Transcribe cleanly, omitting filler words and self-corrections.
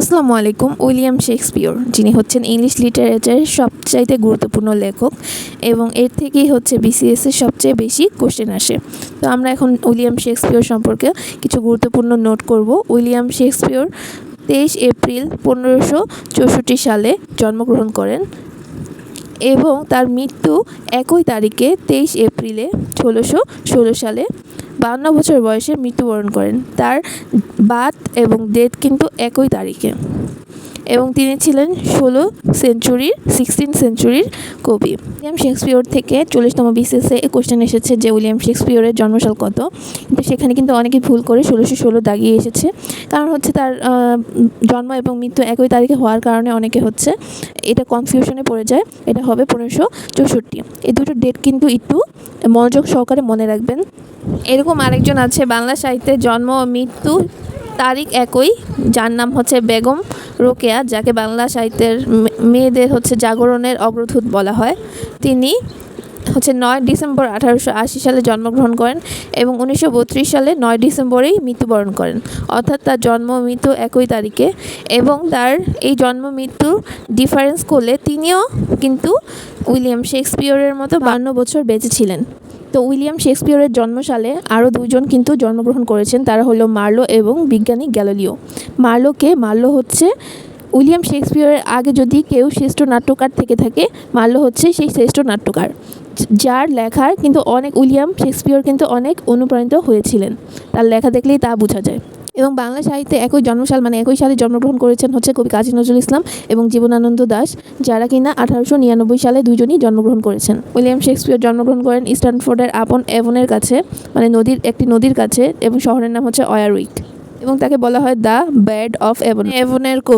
আসসালামু আলাইকুম। William Shakespeare যিনি হচ্ছেন ইংলিশ লিটারেচারের সবচাইতে গুরুত্বপূর্ণ লেখক এবং এর থেকেই হচ্ছে বিসিএসের সবচেয়ে বেশি কোশ্চেন আসে। তো আমরা এখন উইলিয়াম শেক্সপিয়র সম্পর্কে কিছু গুরুত্বপূর্ণ নোট করব। উইলিয়াম শেক্সপিয়র 23 এপ্রিল 1564 সালে জন্মগ্রহণ করেন এবং তার মৃত্যু একই তারিখে 23 এপ্রিলে 1616 সালে 52 বছর বয়সে মৃত্যুবরণ করেন। তার বার্থ এবং ডেথ কিন্তু একই তারিখে এবং তিনি ছিলেন 16 সেঞ্চুরির কবি। উইলিয়াম শেক্সপিয়র থেকে 40তম বিসিএসে কোশ্চেন এসেছে যে উইলিয়াম শেক্সপিয়রের জন্মসাল কত, কিন্তু সেখানে কিন্তু অনেকেই ভুল করে 1616 দাগিয়ে এসেছে। কারণ হচ্ছে তার জন্ম এবং মৃত্যু একই তারিখে হওয়ার কারণে অনেকে হচ্ছে এটা কনফিউশনে পড়ে যায়। এটা হবে 1564। এই দুটো ডেট কিন্তু একটু মনোযোগ সহকারে মনে রাখবেন। এরকম আরেকজন আছে বাংলা সাহিত্যে জন্ম ও মৃত্যু তারিখ একই, যার নাম হচ্ছে বেগম রোকেয়া, যাকে বাংলা সাহিত্যের মেয়েদের হচ্ছে জাগরণের অগ্রদূত বলা হয়। তিনি হচ্ছে 9 ডিসেম্বর 1880 সালে জন্মগ্রহণ করেন এবং 1932 সালে 9 ডিসেম্বরেই মৃত্যুবরণ করেন, অর্থাৎ তার জন্ম মৃত্যু একই তারিখে। এবং তার এই জন্ম মৃত্যু ডিফারেন্স করলে তিনিও কিন্তু উইলিয়াম শেক্সপিয়রের মতো 52 বছর বেঁচে ছিলেন। তো উইলিয়াম শেক্সপিয়রের জন্মসালে আরও দুজন কিন্তু জন্মগ্রহণ করেছেন, তারা হলো মার্লো এবং বিজ্ঞানী গ্যালিলিও। মার্লো হচ্ছে উইলিয়াম শেক্সপিয়রের আগে যদি কেউ শ্রেষ্ঠ নাট্যকার থেকে থাকে, মার্লো হচ্ছে সেই শ্রেষ্ঠ নাট্যকার, যার লেখার কিন্তু উইলিয়াম শেক্সপিয়র কিন্তু অনেক অনুপ্রাণিত হয়েছিলেন। তার লেখা দেখলেই তা বোঝা যায়। এবং বাংলা সাহিত্যে একই জন্মসাল মানে একই সালে জন্মগ্রহণ করেছেন হচ্ছে কবি কাজী নজরুল ইসলাম এবং জীবনানন্দ দাশ, যারা কিনা 1899 সালে দুজনই জন্মগ্রহণ করেছেন। উইলিয়াম শেক্সপিয়র জন্মগ্রহণ করেন স্ট্যানফোর্ডের আপন এভনের কাছে, মানে একটি নদীর কাছে, এবং শহরের নাম হচ্ছে ওয়ারউইক, এবং তাকে বলা হয় দ্য বার্ড অফ এভন, এভনের কবি।